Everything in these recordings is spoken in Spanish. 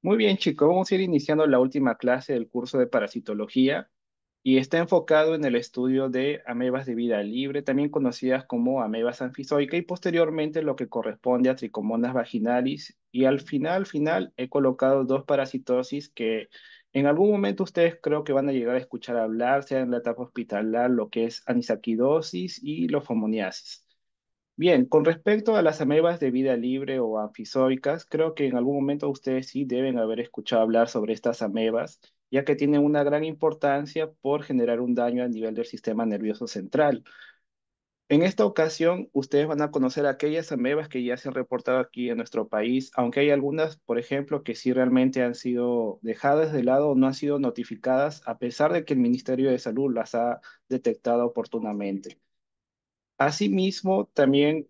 Muy bien, chicos, vamos a ir iniciando la última clase del curso de parasitología y está enfocado en el estudio de amebas de vida libre, también conocidas como amebas anfizoica y posteriormente lo que corresponde a Trichomonas vaginalis. Y al final, he colocado dos parasitosis que en algún momento ustedes creo que van a llegar a escuchar hablar, sea en la etapa hospitalar, lo que es anisaquidosis y lofomoniasis. Bien, con respecto a las amebas de vida libre o anfizoicas, creo que en algún momento ustedes sí deben haber escuchado hablar sobre estas amebas, ya que tienen una gran importancia por generar un daño a nivel del sistema nervioso central. En esta ocasión, ustedes van a conocer aquellas amebas que ya se han reportado aquí en nuestro país, aunque hay algunas, por ejemplo, que sí realmente han sido dejadas de lado o no han sido notificadas, a pesar de que el Ministerio de Salud las ha detectado oportunamente. Asimismo, también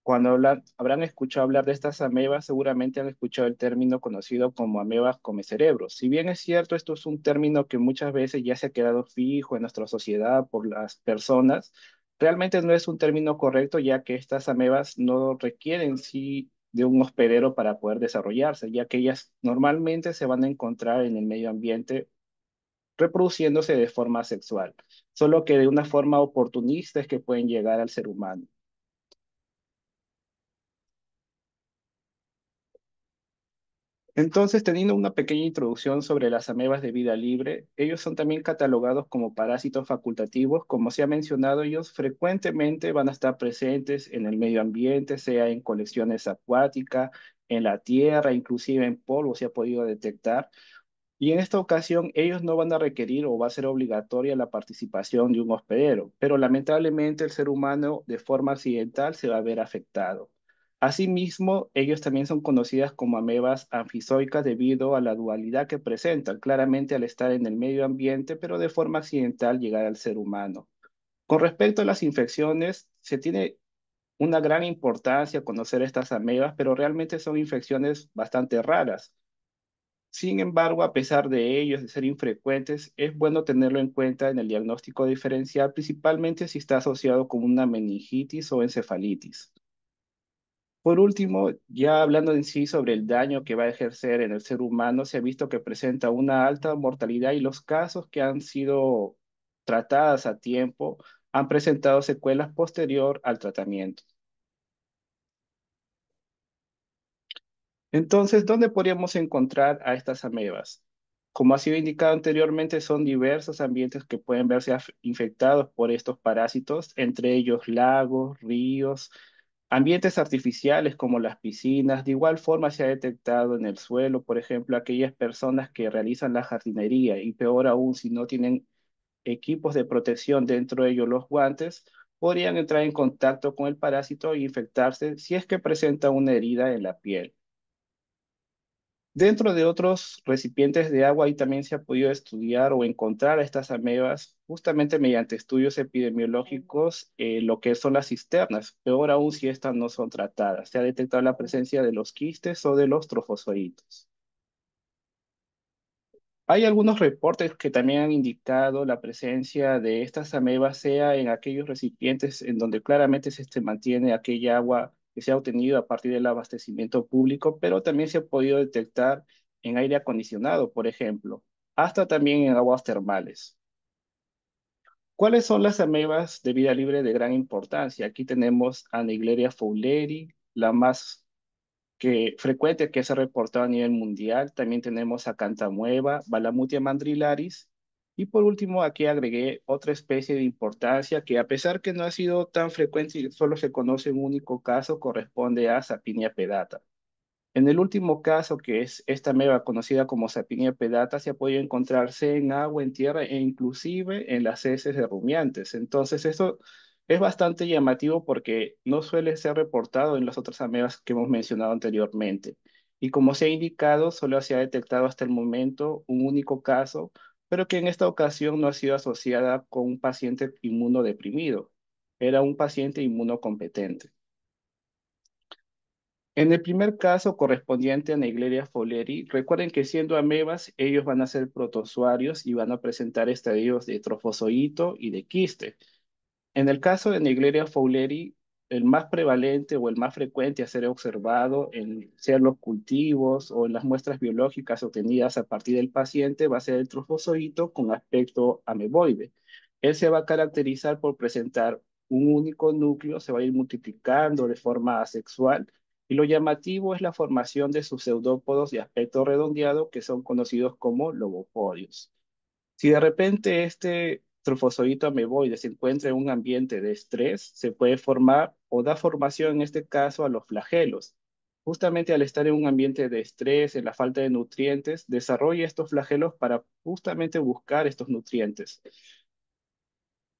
cuando habrán escuchado hablar de estas amebas, seguramente han escuchado el término conocido como amebas come cerebros. Si bien es cierto, esto es un término que muchas veces ya se ha quedado fijo en nuestra sociedad por las personas, realmente no es un término correcto, ya que estas amebas no requieren sí de un hospedero para poder desarrollarse, ya que ellas normalmente se van a encontrar en el medio ambiente reproduciéndose de forma sexual, solo que de una forma oportunista es que pueden llegar al ser humano. Entonces, teniendo una pequeña introducción sobre las amebas de vida libre, ellos son también catalogados como parásitos facultativos. Como se ha mencionado, ellos frecuentemente van a estar presentes en el medio ambiente, sea en colecciones acuáticas, en la tierra, inclusive en polvo se ha podido detectar. Y en esta ocasión, ellos no van a requerir o va a ser obligatoria la participación de un hospedero, pero lamentablemente el ser humano de forma accidental se va a ver afectado. Asimismo, ellos también son conocidas como amebas anfizoicas debido a la dualidad que presentan, claramente al estar en el medio ambiente, pero de forma accidental llegar al ser humano. Con respecto a las infecciones, se tiene una gran importancia conocer estas amebas, pero realmente son infecciones bastante raras. Sin embargo, a pesar de ellos, de ser infrecuentes, es bueno tenerlo en cuenta en el diagnóstico diferencial, principalmente si está asociado con una meningitis o encefalitis. Por último, ya hablando en sí sobre el daño que va a ejercer en el ser humano, se ha visto que presenta una alta mortalidad y los casos que han sido tratadas a tiempo han presentado secuelas posterior al tratamiento. Entonces, ¿dónde podríamos encontrar a estas amebas? Como ha sido indicado anteriormente, son diversos ambientes que pueden verse infectados por estos parásitos, entre ellos lagos, ríos, ambientes artificiales como las piscinas. De igual forma se ha detectado en el suelo, por ejemplo, aquellas personas que realizan la jardinería y peor aún si no tienen equipos de protección, dentro de ellos los guantes, podrían entrar en contacto con el parásito e infectarse si es que presenta una herida en la piel. Dentro de otros recipientes de agua, ahí también se ha podido estudiar o encontrar a estas amebas justamente mediante estudios epidemiológicos, lo que son las cisternas, peor aún si estas no son tratadas. Se ha detectado la presencia de los quistes o de los trofozoitos. Hay algunos reportes que también han indicado la presencia de estas amebas, sea en aquellos recipientes en donde claramente se mantiene aquella agua que se ha obtenido a partir del abastecimiento público, pero también se ha podido detectar en aire acondicionado, por ejemplo, hasta también en aguas termales. ¿Cuáles son las amebas de vida libre de gran importancia? Aquí tenemos a Naegleria fowleri, la más frecuente que se ha reportado a nivel mundial. También tenemos a Cantamueva, Balamutia mandrilaris. Y por último, aquí agregué otra especie de importancia que a pesar que no ha sido tan frecuente y solo se conoce un único caso, corresponde a Sapinia pedata. En el último caso, que es esta ameba conocida como Sapinia pedata, se ha podido encontrarse en agua, en tierra e inclusive en las heces de rumiantes. Entonces, esto es bastante llamativo porque no suele ser reportado en las otras amebas que hemos mencionado anteriormente. Y como se ha indicado, solo se ha detectado hasta el momento un único caso, pero que en esta ocasión no ha sido asociada con un paciente inmunodeprimido. Era un paciente inmunocompetente. En el primer caso correspondiente a Naegleria fowleri, recuerden que siendo amebas, ellos van a ser protozoarios y van a presentar estadios de trofozoito y de quiste. En el caso de Naegleria fowleri, el más prevalente o el más frecuente a ser observado en ser los cultivos o en las muestras biológicas obtenidas a partir del paciente va a ser el trofozoito con aspecto ameboide. Él se va a caracterizar por presentar un único núcleo, se va a ir multiplicando de forma asexual y lo llamativo es la formación de sus pseudópodos de aspecto redondeado que son conocidos como lobopodios. Si de repente este trofozoito ameboide se encuentra en un ambiente de estrés, se puede formar o da formación en este caso a los flagelos. Justamente al estar en un ambiente de estrés, en la falta de nutrientes, desarrolla estos flagelos para justamente buscar estos nutrientes.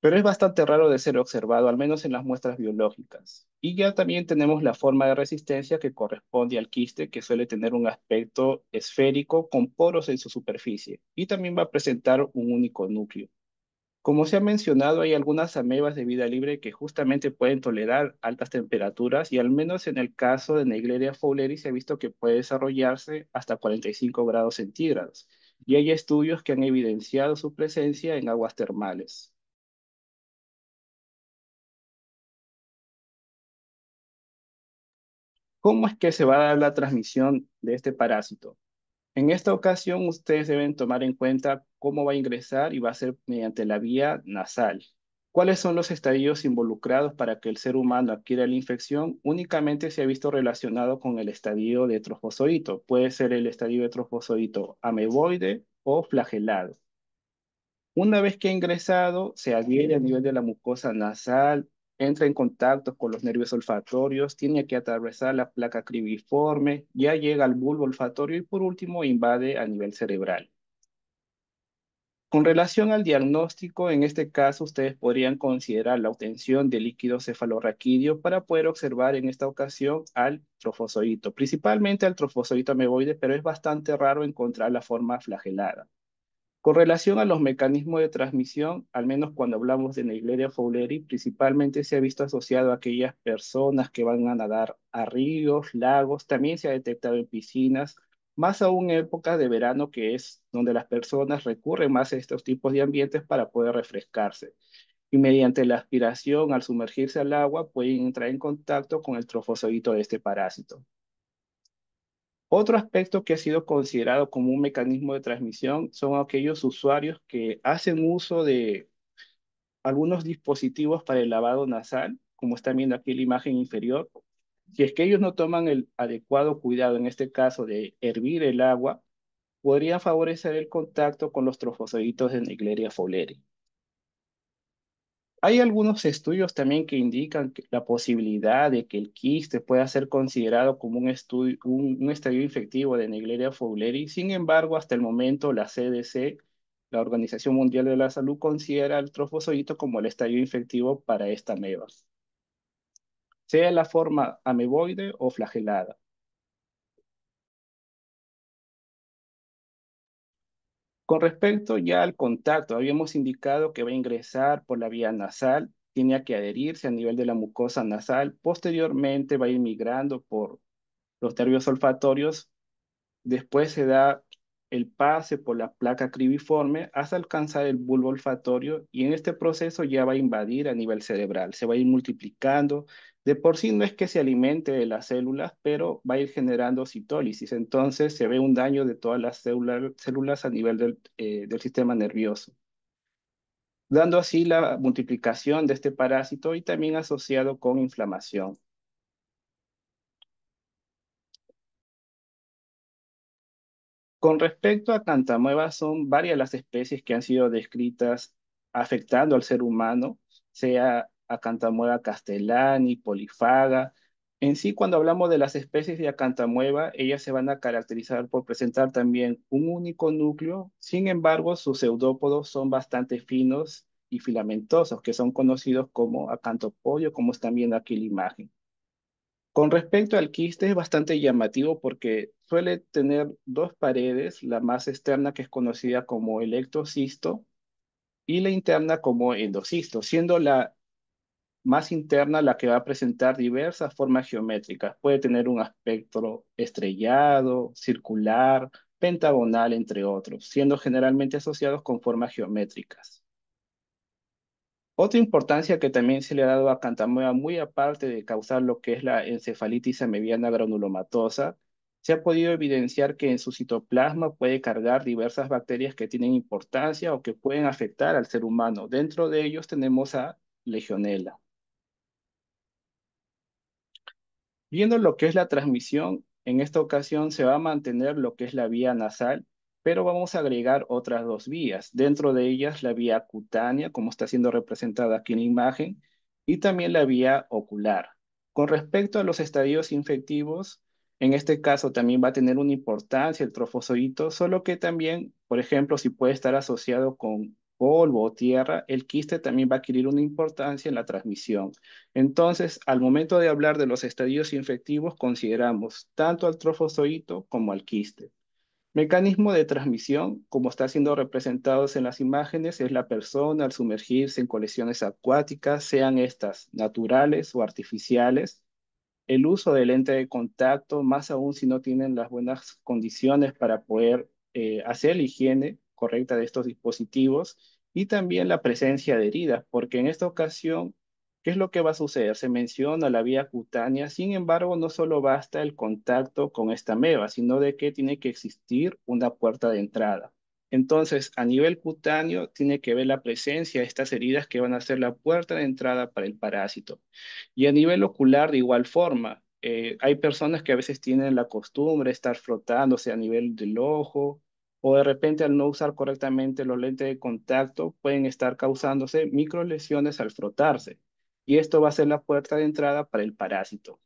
Pero es bastante raro de ser observado, al menos en las muestras biológicas. Y ya también tenemos la forma de resistencia que corresponde al quiste, que suele tener un aspecto esférico con poros en su superficie y también va a presentar un único núcleo. Como se ha mencionado, hay algunas amebas de vida libre que justamente pueden tolerar altas temperaturas y al menos en el caso de Naegleria fowleri se ha visto que puede desarrollarse hasta 45 grados centígrados. Y hay estudios que han evidenciado su presencia en aguas termales. ¿Cómo es que se va a dar la transmisión de este parásito? En esta ocasión, ustedes deben tomar en cuenta cómo va a ingresar y va a ser mediante la vía nasal. ¿Cuáles son los estadios involucrados para que el ser humano adquiera la infección? Únicamente se ha visto relacionado con el estadio de trofozoito. Puede ser el estadio de trofozoito ameboide o flagelado. Una vez que ha ingresado, se adhiere a nivel de la mucosa nasal, entra en contacto con los nervios olfatorios, tiene que atravesar la placa cribiforme, ya llega al bulbo olfatorio y por último invade a nivel cerebral. Con relación al diagnóstico, en este caso ustedes podrían considerar la obtención de líquido cefalorraquídeo para poder observar en esta ocasión al trofozoito, principalmente al trofozoito ameboide, pero es bastante raro encontrar la forma flagelada. Con relación a los mecanismos de transmisión, al menos cuando hablamos de Naegleria fowleri, principalmente se ha visto asociado a aquellas personas que van a nadar a ríos, lagos, también se ha detectado en piscinas, más aún en épocas de verano, que es donde las personas recurren más a estos tipos de ambientes para poder refrescarse. Y mediante la aspiración, al sumergirse al agua, pueden entrar en contacto con el trofozoito de este parásito. Otro aspecto que ha sido considerado como un mecanismo de transmisión son aquellos usuarios que hacen uso de algunos dispositivos para el lavado nasal, como están viendo aquí en la imagen inferior. Si es que ellos no toman el adecuado cuidado, en este caso de hervir el agua, podrían favorecer el contacto con los trofozoitos de Naegleria fowleri. Hay algunos estudios también que indican la posibilidad de que el quiste pueda ser considerado como un estadio infectivo de Naegleria fowleri. Sin embargo, hasta el momento la CDC, la Organización Mundial de la Salud, considera el trofozoito como el estadio infectivo para esta ameba, sea la forma ameboide o flagelada. Con respecto ya al contacto, habíamos indicado que va a ingresar por la vía nasal, tiene que adherirse a nivel de la mucosa nasal, posteriormente va a ir migrando por los nervios olfatorios, después se da el pase por la placa cribiforme hasta alcanzar el bulbo olfatorio y en este proceso ya va a invadir a nivel cerebral, se va a ir multiplicando. De por sí no es que se alimente de las células, pero va a ir generando citólisis, entonces se ve un daño de todas las células a nivel del sistema nervioso, dando así la multiplicación de este parásito y también asociado con inflamación. Con respecto a Cantamueva, son varias las especies que han sido descritas afectando al ser humano, sea Acantamueva castellani, polifaga. En sí, cuando hablamos de las especies de Acantamueva, ellas se van a caracterizar por presentar también un único núcleo, sin embargo, sus pseudópodos son bastante finos y filamentosos, que son conocidos como acantopodio, como están viendo aquí en la imagen. Con respecto al quiste, es bastante llamativo porque suele tener dos paredes, la más externa que es conocida como electrocisto y la interna como endocisto, siendo la más interna la que va a presentar diversas formas geométricas. Puede tener un aspecto estrellado, circular, pentagonal, entre otros, siendo generalmente asociados con formas geométricas. Otra importancia que también se le ha dado a Cantamueva, muy aparte de causar lo que es la encefalitis amebiana granulomatosa, se ha podido evidenciar que en su citoplasma puede cargar diversas bacterias que tienen importancia o que pueden afectar al ser humano. Dentro de ellos tenemos a Legionella. Viendo lo que es la transmisión, en esta ocasión se va a mantener lo que es la vía nasal, pero vamos a agregar otras dos vías. Dentro de ellas la vía cutánea, como está siendo representada aquí en la imagen, y también la vía ocular. Con respecto a los estadios infectivos, en este caso también va a tener una importancia el trofozoito, solo que también, por ejemplo, si puede estar asociado con polvo o tierra, el quiste también va a adquirir una importancia en la transmisión. Entonces, al momento de hablar de los estadios infectivos, consideramos tanto al trofozoito como al quiste. Mecanismo de transmisión, como está siendo representados en las imágenes, es la persona al sumergirse en colecciones acuáticas, sean estas naturales o artificiales, el uso de lente de contacto, más aún si no tienen las buenas condiciones para poder hacer la higiene correcta de estos dispositivos y también la presencia de heridas, porque en esta ocasión, ¿qué es lo que va a suceder? Se menciona la vía cutánea, sin embargo, no solo basta el contacto con esta meba, sino de que tiene que existir una puerta de entrada. Entonces, a nivel cutáneo, tiene que ver la presencia de estas heridas que van a ser la puerta de entrada para el parásito. Y a nivel ocular, de igual forma, hay personas que a veces tienen la costumbre de estar frotándose a nivel del ojo o de repente al no usar correctamente los lentes de contacto pueden estar causándose microlesiones al frotarse. Y esto va a ser la puerta de entrada para el parásito.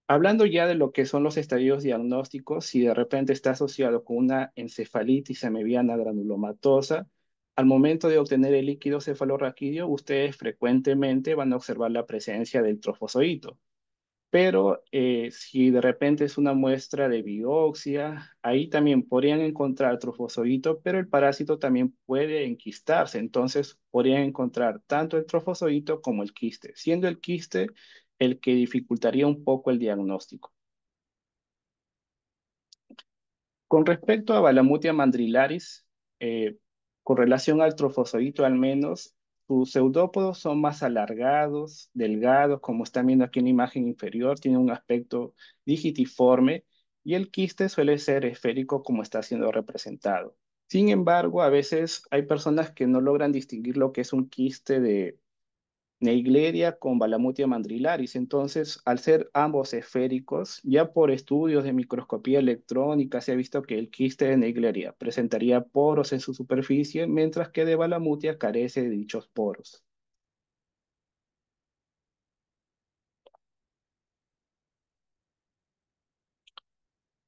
Hablando ya de lo que son los estadios diagnósticos, si de repente está asociado con una encefalitis amebiana granulomatosa, al momento de obtener el líquido cefalorraquídeo, ustedes frecuentemente van a observar la presencia del trofozoito. Pero si de repente es una muestra de biopsia, ahí también podrían encontrar trofozoito, pero el parásito también puede enquistarse. Entonces podrían encontrar tanto el trofozoito como el quiste, siendo el quiste el que dificultaría un poco el diagnóstico. Con respecto a Balamutia mandrilaris, eh, con relación al trofozoito al menos, sus pseudópodos son más alargados, delgados, como están viendo aquí en la imagen inferior, tiene un aspecto digitiforme y el quiste suele ser esférico como está siendo representado. Sin embargo, a veces hay personas que no logran distinguir lo que es un quiste de Neigleria con Balamutia mandrilaris. Entonces, al ser ambos esféricos, ya por estudios de microscopía electrónica se ha visto que el quiste de Neigleria presentaría poros en su superficie, mientras que de Balamutia carece de dichos poros.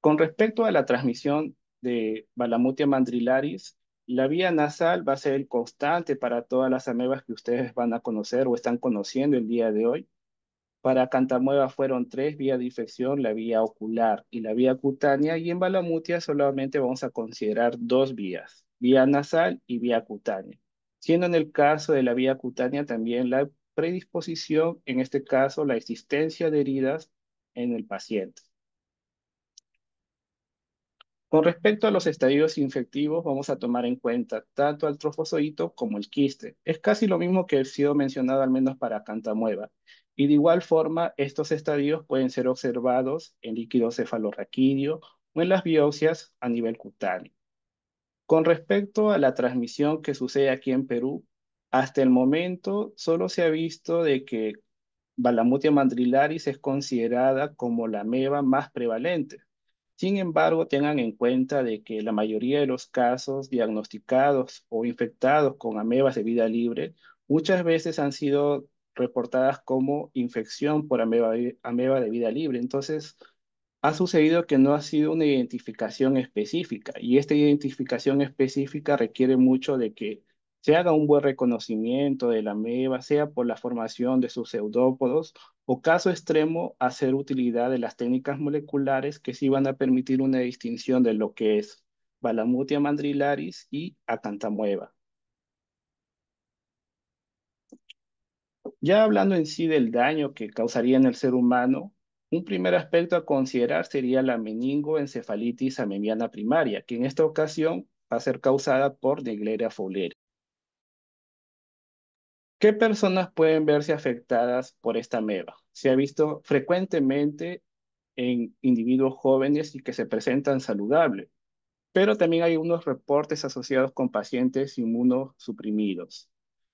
Con respecto a la transmisión de Balamutia mandrilaris, la vía nasal va a ser el constante para todas las amebas que ustedes van a conocer o están conociendo el día de hoy. Para Cantamueva fueron tres vías de infección, la vía ocular y la vía cutánea, y en Balamutia solamente vamos a considerar dos vías, vía nasal y vía cutánea. Siendo en el caso de la vía cutánea también la predisposición, en este caso la existencia de heridas en el paciente. Con respecto a los estadios infectivos, vamos a tomar en cuenta tanto al trofozoito como el quiste. Es casi lo mismo que ha sido mencionado al menos para Cantamueva. Y de igual forma, estos estadios pueden ser observados en líquido cefalorraquídeo o en las biopsias a nivel cutáneo. Con respecto a la transmisión que sucede aquí en Perú, hasta el momento solo se ha visto de que Balamutia mandrilaris es considerada como la ameba más prevalente. Sin embargo, tengan en cuenta de que la mayoría de los casos diagnosticados o infectados con amebas de vida libre muchas veces han sido reportadas como infección por ameba de vida libre. Entonces, ha sucedido que no ha sido una identificación específica y esta identificación específica requiere mucho de que se haga un buen reconocimiento de la ameba, sea por la formación de sus pseudópodos o caso extremo, hacer utilidad de las técnicas moleculares que sí van a permitir una distinción de lo que es Balamutia mandrilaris y Acantamueva. Ya hablando en sí del daño que causaría en el ser humano, un primer aspecto a considerar sería la meningoencefalitis amebiana primaria, que en esta ocasión va a ser causada por Naegleria fowleri. ¿Qué personas pueden verse afectadas por esta ameba? Se ha visto frecuentemente en individuos jóvenes y que se presentan saludables, pero también hay unos reportes asociados con pacientes inmunosuprimidos.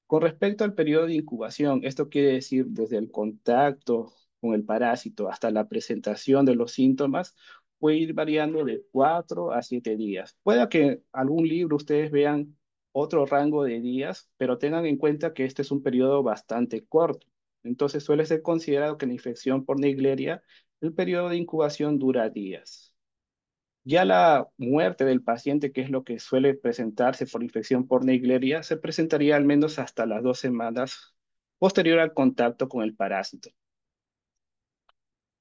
Con respecto al periodo de incubación, esto quiere decir desde el contacto con el parásito hasta la presentación de los síntomas, puede ir variando de 4 a 7 días. Puede que en algún libro ustedes vean otro rango de días, pero tengan en cuenta que este es un periodo bastante corto. Entonces suele ser considerado que la infección por Naegleria, el periodo de incubación dura días. Ya la muerte del paciente, que es lo que suele presentarse por infección por Naegleria, se presentaría al menos hasta las 2 semanas posterior al contacto con el parásito.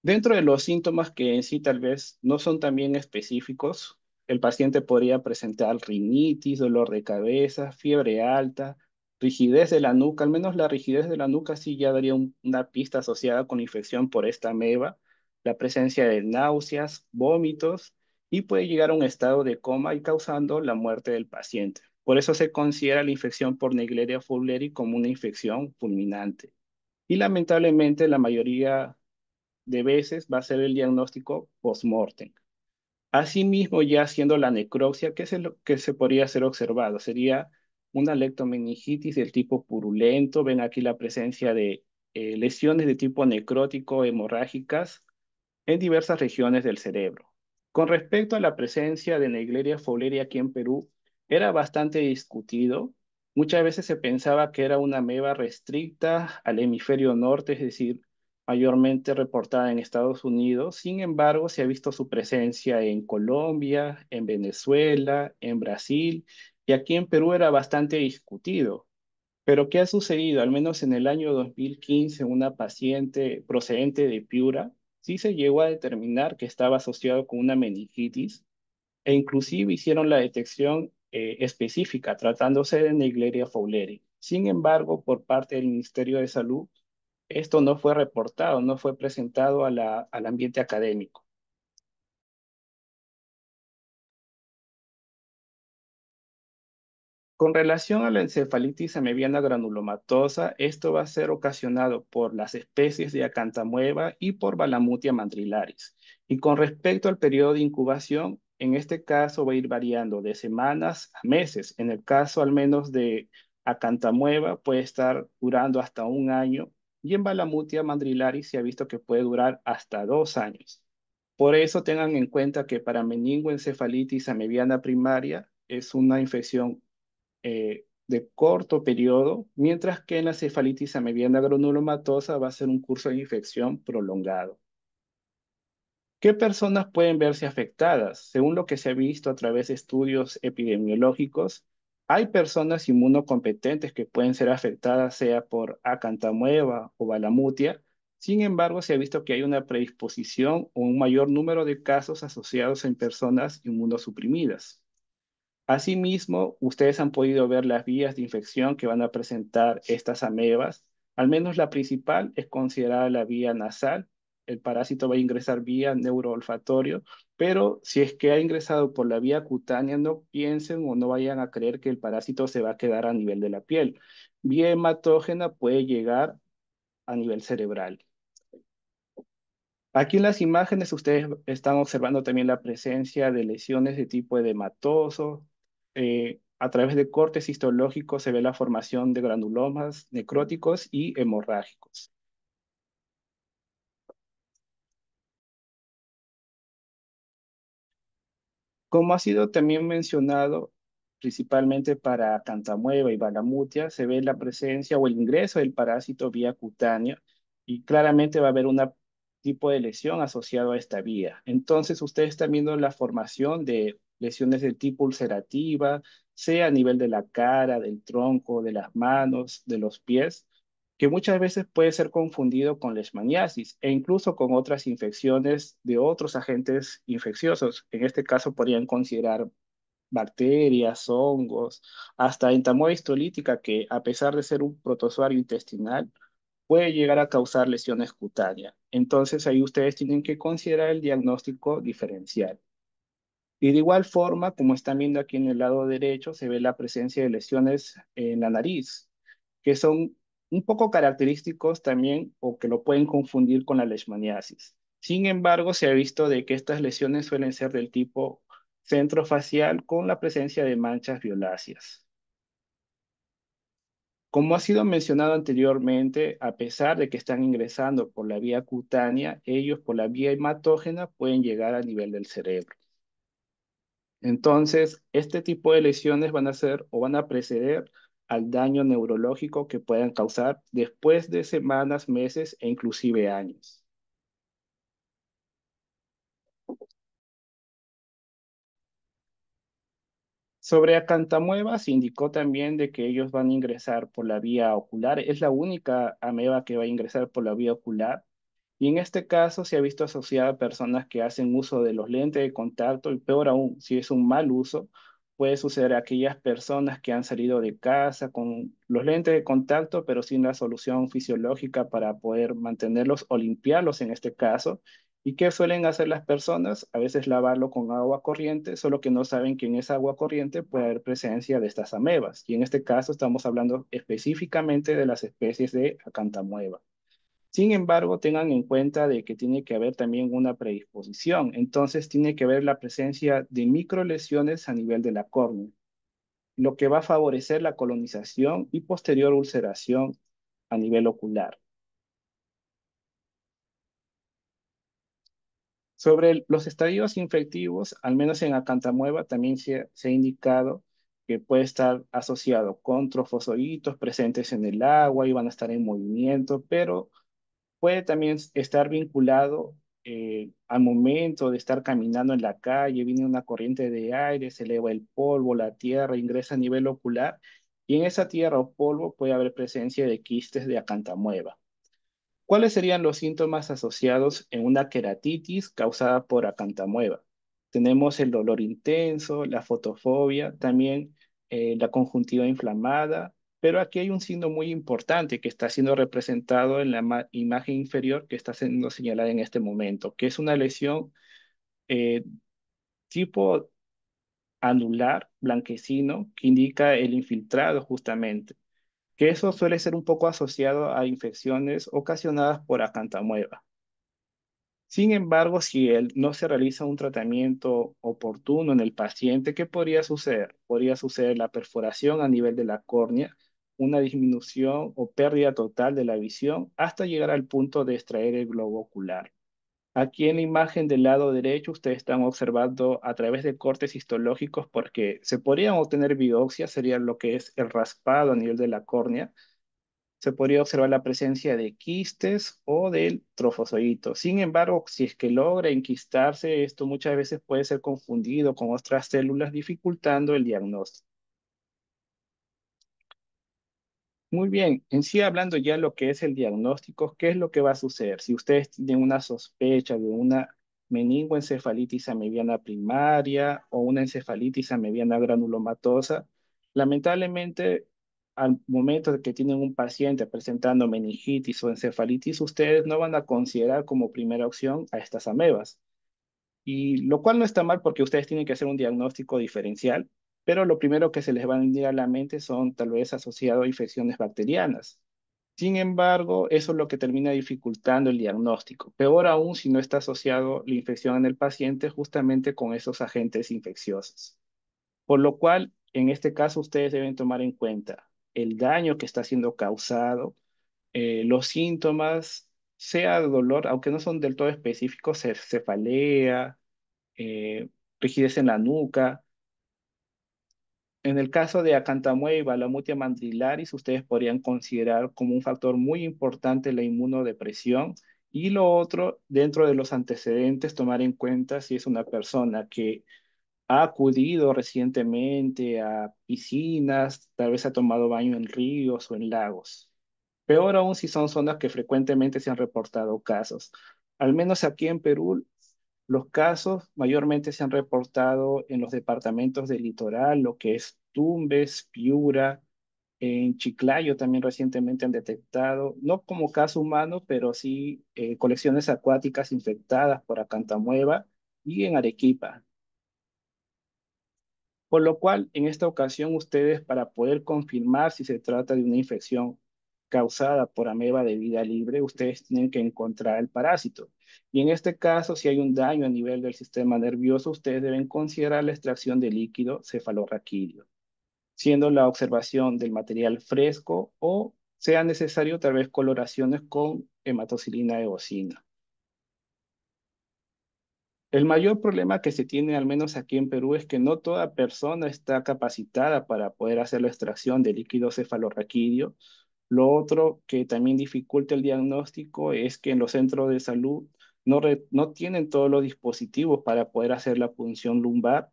Dentro de los síntomas que en sí tal vez no son tan bien específicos, el paciente podría presentar rinitis, dolor de cabeza, fiebre alta, rigidez de la nuca. Al menos la rigidez de la nuca sí ya daría una pista asociada con infección por esta ameba, la presencia de náuseas, vómitos y puede llegar a un estado de coma y causando la muerte del paciente. Por eso se considera la infección por Naegleria fowleri como una infección fulminante. Y lamentablemente la mayoría de veces va a ser el diagnóstico post-mortem. Asimismo, ya haciendo la necropsia, ¿qué es lo que se podría ser observado? Sería una leptomeningitis del tipo purulento. Ven aquí la presencia de lesiones de tipo necrótico hemorrágicas en diversas regiones del cerebro. Con respecto a la presencia de Naegleria fowleri aquí en Perú, era bastante discutido. Muchas veces se pensaba que era una ameba restricta al hemisferio norte, es decir, mayormente reportada en Estados Unidos. Sin embargo, se ha visto su presencia en Colombia, en Venezuela, en Brasil, y aquí en Perú era bastante discutido. Pero ¿qué ha sucedido? Al menos en el año 2015, una paciente procedente de Piura sí se llegó a determinar que estaba asociado con una meningitis e inclusive hicieron la detección específica tratándose de Naegleria fowleri. Sin embargo, por parte del Ministerio de Salud, esto no fue reportado, no fue presentado a al ambiente académico. Con relación a la encefalitis amebiana granulomatosa, esto va a ser ocasionado por las especies de Acantamueva y por Balamutia mandrilaris. Y con respecto al periodo de incubación, en este caso va a ir variando de semanas a meses. En el caso al menos de Acantamueva puede estar durando hasta un año y en Balamutia mandrilaris se ha visto que puede durar hasta 2 años. Por eso tengan en cuenta que para meningoencefalitis amebiana primaria es una infección de corto periodo, mientras que en la cefalitis amebiana granulomatosa va a ser un curso de infección prolongado. ¿Qué personas pueden verse afectadas? Según lo que se ha visto a través de estudios epidemiológicos, hay personas inmunocompetentes que pueden ser afectadas, sea por acantamueva o balamutia. Sin embargo, se ha visto que hay una predisposición o un mayor número de casos asociados en personas inmunosuprimidas. Asimismo, ustedes han podido ver las vías de infección que van a presentar estas amebas. Al menos la principal es considerada la vía nasal. El parásito va a ingresar vía neuroolfatorio, pero si es que ha ingresado por la vía cutánea, no piensen o no vayan a creer que el parásito se va a quedar a nivel de la piel. Vía hematógena puede llegar a nivel cerebral. Aquí en las imágenes ustedes están observando también la presencia de lesiones de tipo edematoso. A través de cortes histológicos se ve la formación de granulomas necróticos y hemorrágicos. Como ha sido también mencionado, principalmente para Cantamueva y Balamutia, se ve la presencia o el ingreso del parásito vía cutánea y claramente va a haber un tipo de lesión asociado a esta vía. Entonces, ustedes están viendo la formación de lesiones del tipo ulcerativa, sea a nivel de la cara, del tronco, de las manos, de los pies, que muchas veces puede ser confundido con leishmaniasis e incluso con otras infecciones de otros agentes infecciosos. En este caso podrían considerar bacterias, hongos, hasta entamoeba histolítica que a pesar de ser un protozoario intestinal, puede llegar a causar lesiones cutáneas. Entonces ahí ustedes tienen que considerar el diagnóstico diferencial. Y de igual forma, como están viendo aquí en el lado derecho, se ve la presencia de lesiones en la nariz, que son un poco característicos también o que lo pueden confundir con la leishmaniasis. Sin embargo, se ha visto de que estas lesiones suelen ser del tipo centrofacial con la presencia de manchas violáceas. Como ha sido mencionado anteriormente, a pesar de que están ingresando por la vía cutánea, ellos por la vía hematógena pueden llegar a nivel del cerebro. Entonces, este tipo de lesiones van a ser o van a preceder al daño neurológico que puedan causar después de semanas, meses e inclusive años. Sobre acantamueva se indicó también de que ellos van a ingresar por la vía ocular. Es la única ameba que va a ingresar por la vía ocular. Y en este caso se ha visto asociada a personas que hacen uso de los lentes de contacto y peor aún, si es un mal uso, puede suceder a aquellas personas que han salido de casa con los lentes de contacto, pero sin la solución fisiológica para poder mantenerlos o limpiarlos en este caso. ¿Y qué suelen hacer las personas? A veces lavarlo con agua corriente, solo que no saben que en esa agua corriente puede haber presencia de estas amebas. Y en este caso estamos hablando específicamente de las especies de acantamueva. Sin embargo, tengan en cuenta de que tiene que haber también una predisposición. Entonces, tiene que haber la presencia de microlesiones a nivel de la córnea, lo que va a favorecer la colonización y posterior ulceración a nivel ocular. Sobre los estadios infectivos, al menos en Acantamueva, también se ha indicado que puede estar asociado con trofosoritos presentes en el agua y van a estar en movimiento, pero puede también estar vinculado al momento de estar caminando en la calle, viene una corriente de aire, se eleva el polvo, la tierra ingresa a nivel ocular y en esa tierra o polvo puede haber presencia de quistes de acantamueva. ¿Cuáles serían los síntomas asociados en una queratitis causada por acantamueva? Tenemos el dolor intenso, la fotofobia, también la conjuntiva inflamada, pero aquí hay un signo muy importante que está siendo representado en la imagen inferior que está siendo señalada en este momento, que es una lesión eh, tipo anular, blanquecino, que indica el infiltrado justamente, que eso suele ser un poco asociado a infecciones ocasionadas por acantamueva. Sin embargo, si no se realiza un tratamiento oportuno en el paciente, ¿qué podría suceder? Podría suceder la perforación a nivel de la córnea, una disminución o pérdida total de la visión hasta llegar al punto de extraer el globo ocular. Aquí en la imagen del lado derecho ustedes están observando a través de cortes histológicos porque se podrían obtener biopsias, sería lo que es el raspado a nivel de la córnea, se podría observar la presencia de quistes o del trofozoito. Sin embargo, si es que logra enquistarse, esto muchas veces puede ser confundido con otras células, dificultando el diagnóstico. Muy bien, en sí hablando ya lo que es el diagnóstico, ¿qué es lo que va a suceder? Si ustedes tienen una sospecha de una meningoencefalitis amebiana primaria o una encefalitis amebiana granulomatosa, lamentablemente al momento de que tienen un paciente presentando meningitis o encefalitis, ustedes no van a considerar como primera opción a estas amebas. Y lo cual no está mal porque ustedes tienen que hacer un diagnóstico diferencial, pero lo primero que se les va a venir a la mente son tal vez asociado a infecciones bacterianas. Sin embargo, eso es lo que termina dificultando el diagnóstico. Peor aún si no está asociado la infección en el paciente justamente con esos agentes infecciosos. Por lo cual, en este caso, ustedes deben tomar en cuenta el daño que está siendo causado, los síntomas, sea dolor, aunque no son del todo específicos, cefalea, rigidez en la nuca. En el caso de Acantamueva y Balamutia mandrilaris, ustedes podrían considerar como un factor muy importante la inmunodepresión. Y lo otro, dentro de los antecedentes, tomar en cuenta si es una persona que ha acudido recientemente a piscinas, tal vez ha tomado baño en ríos o en lagos. Peor aún si son zonas que frecuentemente se han reportado casos. Al menos aquí en Perú, los casos mayormente se han reportado en los departamentos del litoral, lo que es Tumbes, Piura, en Chiclayo también recientemente han detectado, no como caso humano, pero sí colecciones acuáticas infectadas por acantamueva y en Arequipa. Por lo cual, en esta ocasión, ustedes para poder confirmar si se trata de una infección causada por ameba de vida libre, ustedes tienen que encontrar el parásito. Y en este caso, si hay un daño a nivel del sistema nervioso, ustedes deben considerar la extracción de líquido cefalorraquídeo, siendo la observación del material fresco o sea necesario tal vez coloraciones con hematocilina eosina. El mayor problema que se tiene, al menos aquí en Perú, es que no toda persona está capacitada para poder hacer la extracción de líquido cefalorraquídeo. Lo otro que también dificulta el diagnóstico es que en los centros de salud no tienen todos los dispositivos para poder hacer la punción lumbar.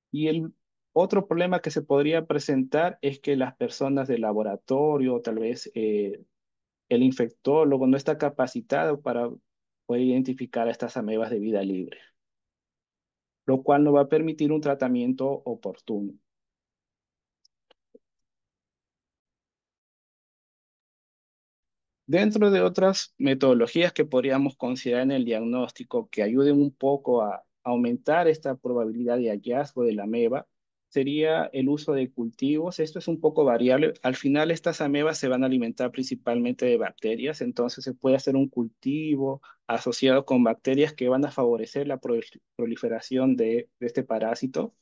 Y el otro problema que se podría presentar es que las personas del laboratorio, tal vez el infectólogo, no está capacitado para poder identificar a estas amebas de vida libre, lo cual no va a permitir un tratamiento oportuno. Dentro de otras metodologías que podríamos considerar en el diagnóstico que ayuden un poco a aumentar esta probabilidad de hallazgo de la ameba, sería el uso de cultivos. Esto es un poco variable. Al final, estas amebas se van a alimentar principalmente de bacterias, entonces se puede hacer un cultivo asociado con bacterias que van a favorecer la proliferación de este parásito.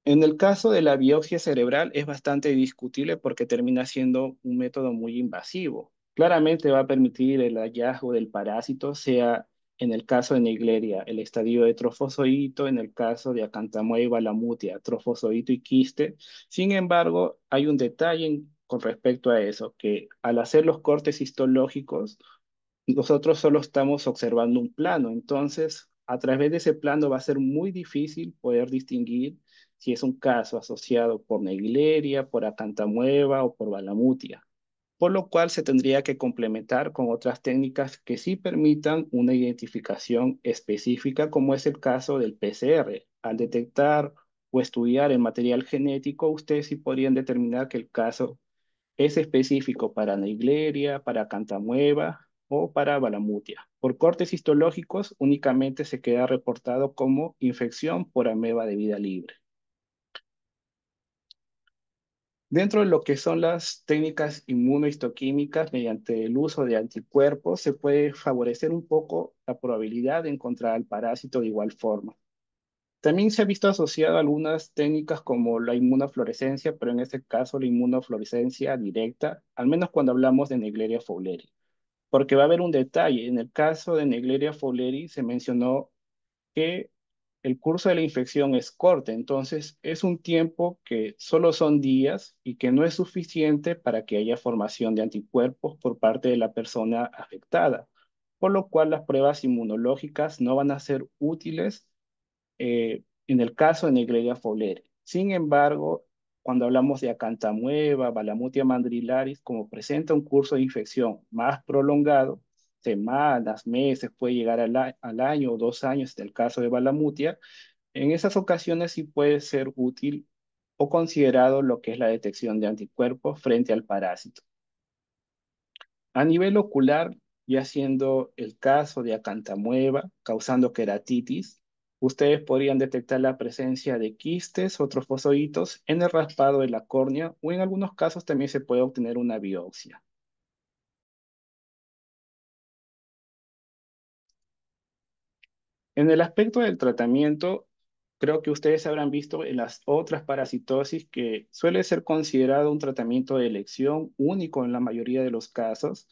En el caso de la biopsia cerebral es bastante discutible porque termina siendo un método muy invasivo. Claramente va a permitir el hallazgo del parásito, sea en el caso de Naegleria, el estadio de trofozoito, en el caso de Acanthamoeba balamutia, trofozoito y quiste. Sin embargo, hay un detalle con respecto a eso, que al hacer los cortes histológicos, nosotros solo estamos observando un plano, entonces a través de ese plano va a ser muy difícil poder distinguir si es un caso asociado por Naegleria, por Acanthamoeba o por Balamutia, por lo cual se tendría que complementar con otras técnicas que sí permitan una identificación específica, como es el caso del PCR. Al detectar o estudiar el material genético, ustedes sí podrían determinar que el caso es específico para Naegleria, para Cantamueva o para Balamutia. Por cortes histológicos únicamente se queda reportado como infección por ameba de vida libre. Dentro de lo que son las técnicas inmunohistoquímicas, mediante el uso de anticuerpos, se puede favorecer un poco la probabilidad de encontrar al parásito de igual forma. También se ha visto asociado a algunas técnicas como la inmunofluorescencia, pero en este caso la inmunofluorescencia directa, al menos cuando hablamos de Naegleria fowleri. Porque va a haber un detalle. En el caso de Naegleria fowleri se mencionó que el curso de la infección es corto, entonces es un tiempo que solo son días y que no es suficiente para que haya formación de anticuerpos por parte de la persona afectada, por lo cual las pruebas inmunológicas no van a ser útiles en el caso de Naegleria fowleri. Sin embargo, cuando hablamos de Acanthamoeba, Balamutia mandrilaris, como presenta un curso de infección más prolongado, semanas, meses, puede llegar al año o 2 años, en el caso de Balamutia, en esas ocasiones sí puede ser útil o considerado lo que es la detección de anticuerpos frente al parásito. A nivel ocular, ya siendo el caso de Acanthamoeba causando queratitis, ustedes podrían detectar la presencia de quistes o trofosoditos en el raspado de la córnea o en algunos casos también se puede obtener una biopsia. En el aspecto del tratamiento, creo que ustedes habrán visto en las otras parasitosis que suele ser considerado un tratamiento de elección único en la mayoría de los casos,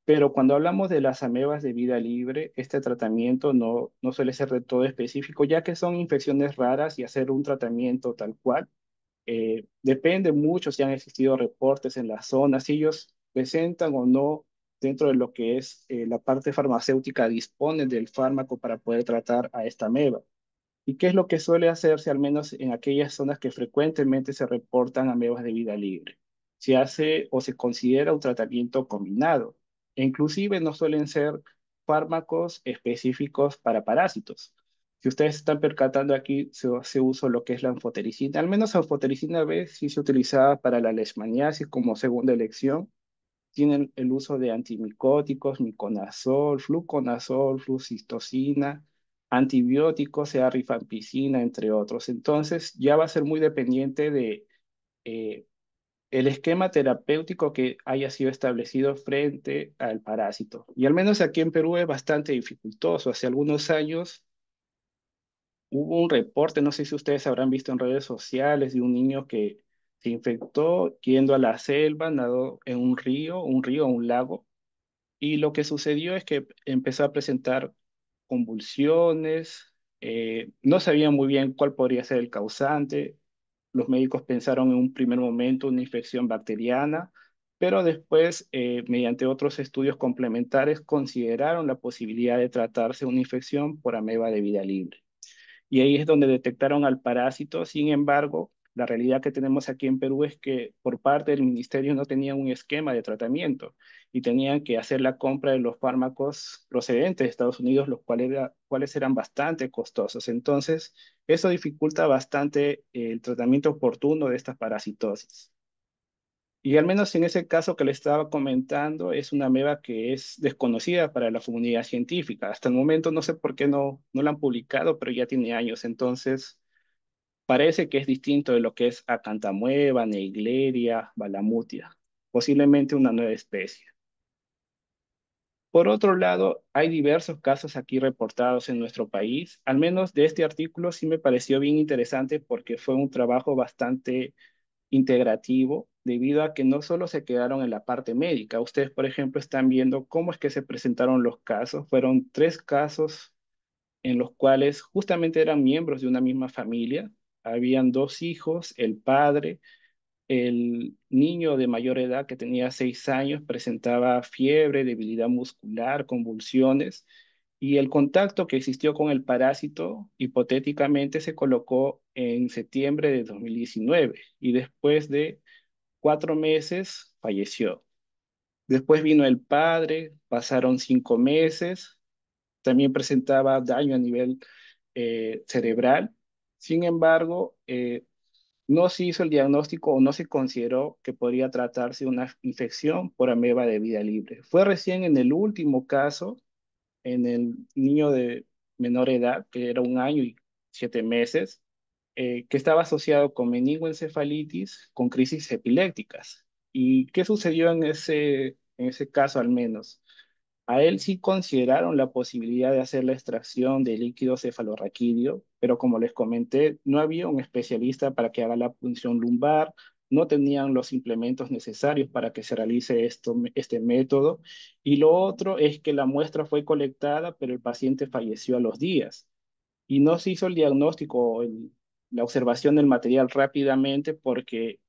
pero cuando hablamos de las amebas de vida libre, este tratamiento no suele ser de todo específico, ya que son infecciones raras y hacer un tratamiento tal cual depende mucho si han existido reportes en la zona, si ellos presentan o no dentro de lo que es la parte farmacéutica, disponen del fármaco para poder tratar a esta ameba. ¿Y qué es lo que suele hacerse, al menos en aquellas zonas que frecuentemente se reportan amebas de vida libre? Se hace o se considera un tratamiento combinado. E inclusive no suelen ser fármacos específicos para parásitos. Si ustedes están percatando aquí, se hace uso de lo que es la anfotericina. Al menos anfotericina B sí se utilizaba para la leishmaniasis como segunda elección. Tienen el uso de antimicóticos, miconazol, fluconazol, flucistocina, antibióticos, sea rifampicina, entre otros. Entonces, ya va a ser muy dependiente de eh, el esquema terapéutico que haya sido establecido frente al parásito. Y al menos aquí en Perú es bastante dificultoso. Hace algunos años hubo un reporte, no sé si ustedes habrán visto en redes sociales, de un niño que se infectó yendo a la selva, nadó en un río o un lago, y lo que sucedió es que empezó a presentar convulsiones, no sabían muy bien cuál podría ser el causante. Los médicos pensaron en un primer momento una infección bacteriana, pero después, mediante otros estudios complementares, consideraron la posibilidad de tratarse una infección por ameba de vida libre. Y ahí es donde detectaron al parásito. Sin embargo, la realidad que tenemos aquí en Perú es que por parte del ministerio no tenían un esquema de tratamiento y tenían que hacer la compra de los fármacos procedentes de Estados Unidos, los cuales eran bastante costosos. Entonces, eso dificulta bastante el tratamiento oportuno de esta parasitosis. Y al menos en ese caso que le estaba comentando, es una ameba que es desconocida para la comunidad científica. Hasta el momento no sé por qué no la han publicado, pero ya tiene años. Entonces, parece que es distinto de lo que es acantamueva, neigleria, balamutia. Posiblemente una nueva especie. Por otro lado, hay diversos casos aquí reportados en nuestro país. Al menos de este artículo sí me pareció bien interesante porque fue un trabajo bastante integrativo, debido a que no solo se quedaron en la parte médica. Ustedes, por ejemplo, están viendo cómo es que se presentaron los casos. Fueron tres casos en los cuales justamente eran miembros de una misma familia. Habían dos hijos, el padre, el niño de mayor edad que tenía 6 años presentaba fiebre, debilidad muscular, convulsiones, y el contacto que existió con el parásito hipotéticamente se colocó en septiembre de 2019 y después de 4 meses falleció. Después vino el padre, pasaron 5 meses, también presentaba daño a nivel cerebral. Sin embargo, no se hizo el diagnóstico o no se consideró que podría tratarse de una infección por ameba de vida libre. Fue recién en el último caso, en el niño de menor edad, que era 1 año y 7 meses, que estaba asociado con meningoencefalitis, con crisis epilépticas. ¿Y qué sucedió en ese caso al menos? A él sí consideraron la posibilidad de hacer la extracción de líquido cefalorraquídeo, pero como les comenté, no había un especialista para que haga la punción lumbar, no tenían los implementos necesarios para que se realice este método. Y lo otro es que la muestra fue colectada, pero el paciente falleció a los días y no se hizo el diagnóstico o la observación del material rápidamente porque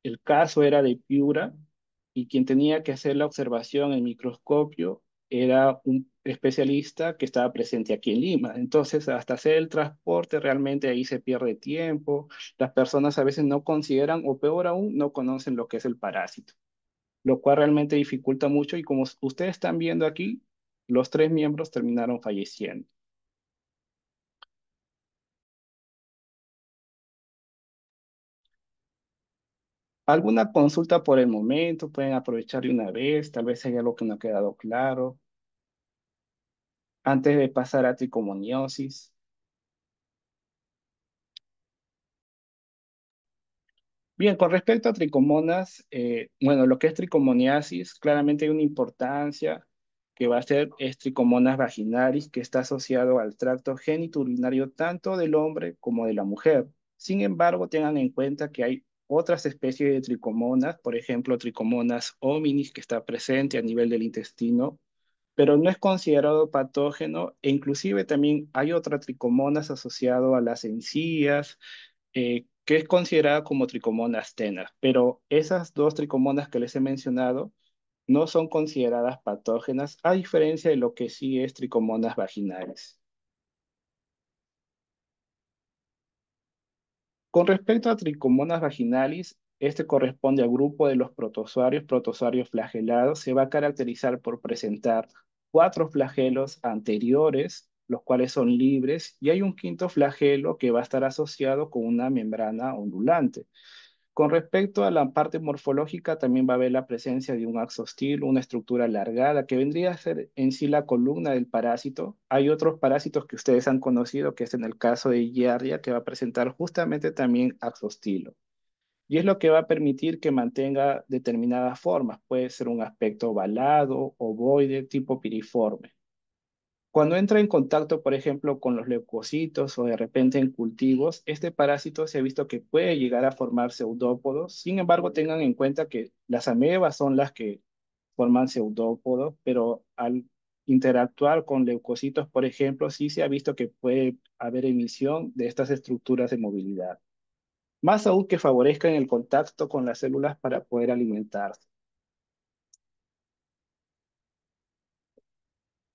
el caso era de Piura y quien tenía que hacer la observación en microscopio era un especialista que estaba presente aquí en Lima. Entonces, hasta hacer el transporte, realmente ahí se pierde tiempo. Las personas a veces no consideran, o peor aún, no conocen lo que es el parásito, lo cual realmente dificulta mucho y como ustedes están viendo aquí, los tres miembros terminaron falleciendo. ¿Alguna consulta por el momento? Pueden aprovechar de una vez, tal vez hay algo que no ha quedado claro antes de pasar a tricomoniosis. Bien, con respecto a tricomonas, bueno, lo que es tricomoniasis, claramente hay una importancia que va a ser es tricomonas vaginalis, que está asociado al tracto genitourinario tanto del hombre como de la mujer. Sin embargo, tengan en cuenta que hay otras especies de tricomonas, por ejemplo, tricomonas hominis, que está presente a nivel del intestino, pero no es considerado patógeno e inclusive también hay otra tricomonas asociado a las encías, que es considerada como tricomonas tenas, pero esas dos tricomonas que les he mencionado no son consideradas patógenas, a diferencia de lo que sí es tricomonas vaginales. Con respecto a tricomonas vaginalis, este corresponde al grupo de los protozoarios flagelados. Se va a caracterizar por presentar cuatro flagelos anteriores, los cuales son libres, y hay un quinto flagelo que va a estar asociado con una membrana ondulante. Con respecto a la parte morfológica, también va a haber la presencia de un axostilo, una estructura alargada, que vendría a ser en sí la columna del parásito. Hay otros parásitos que ustedes han conocido, que es en el caso de Giardia, que va a presentar justamente también axostilo. y es lo que va a permitir que mantenga determinadas formas. Puede ser un aspecto ovalado, ovoide, tipo piriforme. Cuando entra en contacto, por ejemplo, con los leucocitos o de repente en cultivos, este parásito se ha visto que puede llegar a formar pseudópodos. Sin embargo, tengan en cuenta que las amebas son las que forman pseudópodos, pero al interactuar con leucocitos, por ejemplo, sí se ha visto que puede haber emisión de estas estructuras de movilidad. Más aún que favorezcan el contacto con las células para poder alimentarse.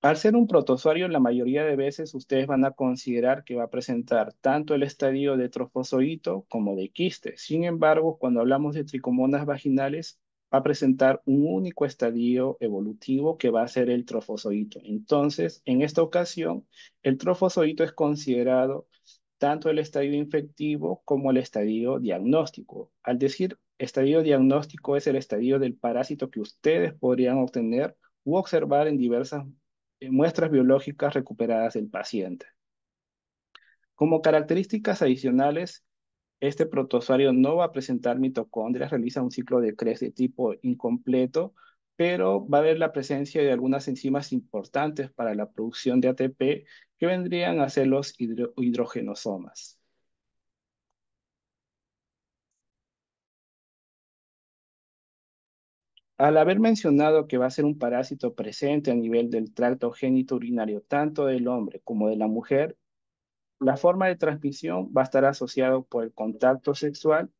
Al ser un protozoario, la mayoría de veces ustedes van a considerar que va a presentar tanto el estadio de trofozoito como de quiste. Sin embargo, cuando hablamos de tricomonas vaginales, va a presentar un único estadio evolutivo que va a ser el trofozoito. Entonces, en esta ocasión, el trofozoito es considerado tanto el estadio infectivo como el estadio diagnóstico. Al decir estadio diagnóstico es el estadio del parásito que ustedes podrían obtener u observar en diversas muestras biológicas recuperadas del paciente. Como características adicionales, este protozoario no va a presentar mitocondrias, realiza un ciclo de Krebs de tipo incompleto, pero va a haber la presencia de algunas enzimas importantes para la producción de ATP que vendrían a ser los hidrogenosomas. Al haber mencionado que va a ser un parásito presente a nivel del tracto genitourinario tanto del hombre como de la mujer, la forma de transmisión va a estar asociado por el contacto sexual.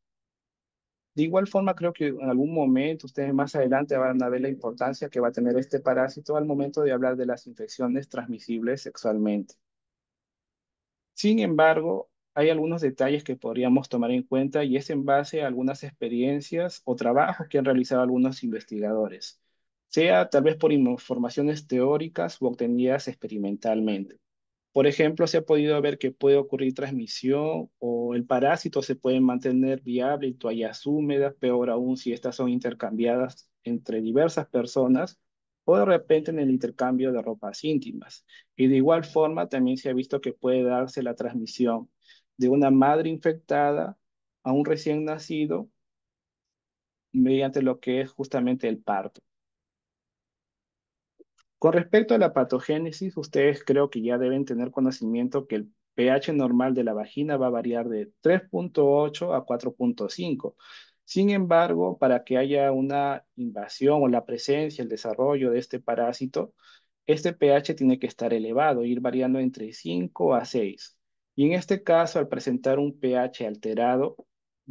De igual forma, creo que en algún momento, ustedes más adelante van a ver la importancia que va a tener este parásito al momento de hablar de las infecciones transmisibles sexualmente. Sin embargo, hay algunos detalles que podríamos tomar en cuenta y es en base a algunas experiencias o trabajos que han realizado algunos investigadores, sea tal vez por informaciones teóricas o obtenidas experimentalmente. Por ejemplo, se ha podido ver que puede ocurrir transmisión o el parásito se puede mantener viable en toallas húmedas, peor aún si estas son intercambiadas entre diversas personas o de repente en el intercambio de ropas íntimas. Y de igual forma, también se ha visto que puede darse la transmisión de una madre infectada a un recién nacido mediante lo que es justamente el parto. Con respecto a la patogénesis, ustedes creo que ya deben tener conocimiento que el pH normal de la vagina va a variar de 3,8 a 4,5. Sin embargo, para que haya una invasión o la presencia, el desarrollo de este parásito, este pH tiene que estar elevado, ir variando entre 5 a 6. Y en este caso, al presentar un pH alterado,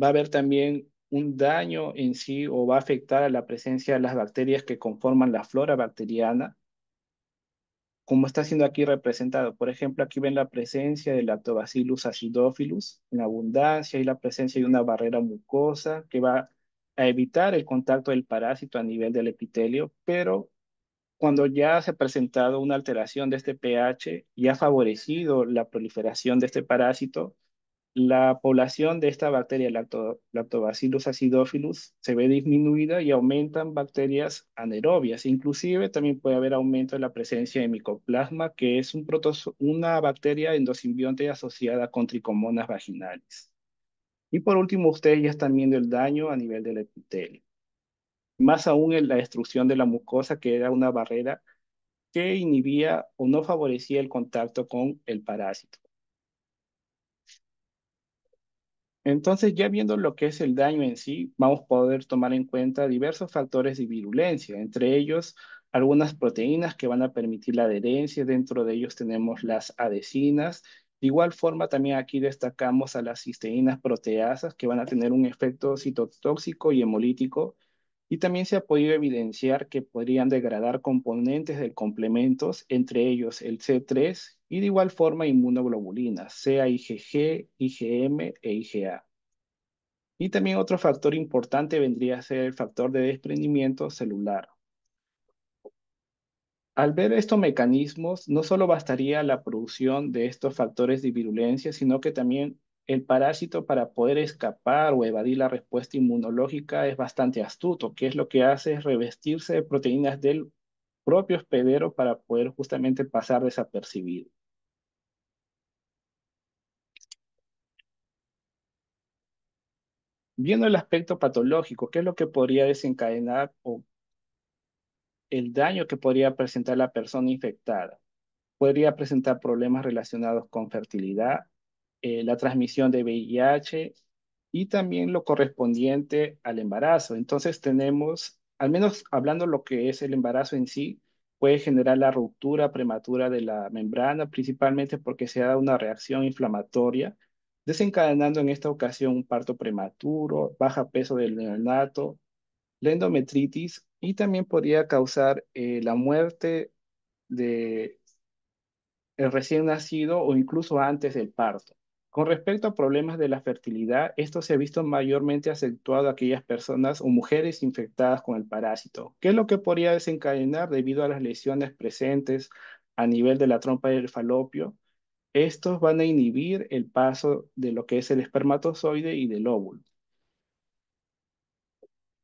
va a haber también un daño en sí o va a afectar a la presencia de las bacterias que conforman la flora bacteriana como está siendo aquí representado. Por ejemplo, aquí ven la presencia del Lactobacillus acidophilus en abundancia y la presencia de una barrera mucosa que va a evitar el contacto del parásito a nivel del epitelio, pero cuando ya se ha presentado una alteración de este pH y ha favorecido la proliferación de este parásito, la población de esta bacteria Lactobacillus acidophilus se ve disminuida y aumentan bacterias anaerobias. Inclusive también puede haber aumento de la presencia de Mycoplasma, que es una bacteria endosimbionte asociada con tricomonas vaginales. Y por último, ustedes ya están viendo el daño a nivel del epitelio. Más aún en la destrucción de la mucosa, que era una barrera que inhibía o no favorecía el contacto con el parásito. Entonces, ya viendo lo que es el daño en sí, vamos a poder tomar en cuenta diversos factores de virulencia, entre ellos algunas proteínas que van a permitir la adherencia, dentro de ellos tenemos las adhesinas. De igual forma, también aquí destacamos a las cisteínas proteasas que van a tener un efecto citotóxico y hemolítico. Y también se ha podido evidenciar que podrían degradar componentes del complementos, entre ellos el C3 y de igual forma inmunoglobulinas, sea IgG, IgM e IgA. Y también otro factor importante vendría a ser el factor de desprendimiento celular. Al ver estos mecanismos, no solo bastaría la producción de estos factores de virulencia, sino que también el parásito para poder escapar o evadir la respuesta inmunológica es bastante astuto, que es lo que hace es revestirse de proteínas del propio hospedero para poder justamente pasar desapercibido. Viendo el aspecto patológico, ¿qué es lo que podría desencadenar o el daño que podría presentar la persona infectada? Podría presentar problemas relacionados con fertilidad, la transmisión de VIH y también lo correspondiente al embarazo. Entonces tenemos, al menos hablando lo que es el embarazo en sí, puede generar la ruptura prematura de la membrana, principalmente porque se da una reacción inflamatoria, desencadenando en esta ocasión un parto prematuro, baja peso del neonato, la endometritis y también podría causar la muerte de el recién nacido o incluso antes del parto. Con respecto a problemas de la fertilidad, esto se ha visto mayormente acentuado a aquellas personas o mujeres infectadas con el parásito. ¿Qué es lo que podría desencadenar debido a las lesiones presentes a nivel de la trompa del falopio? Estos van a inhibir el paso de lo que es el espermatozoide y del óvulo.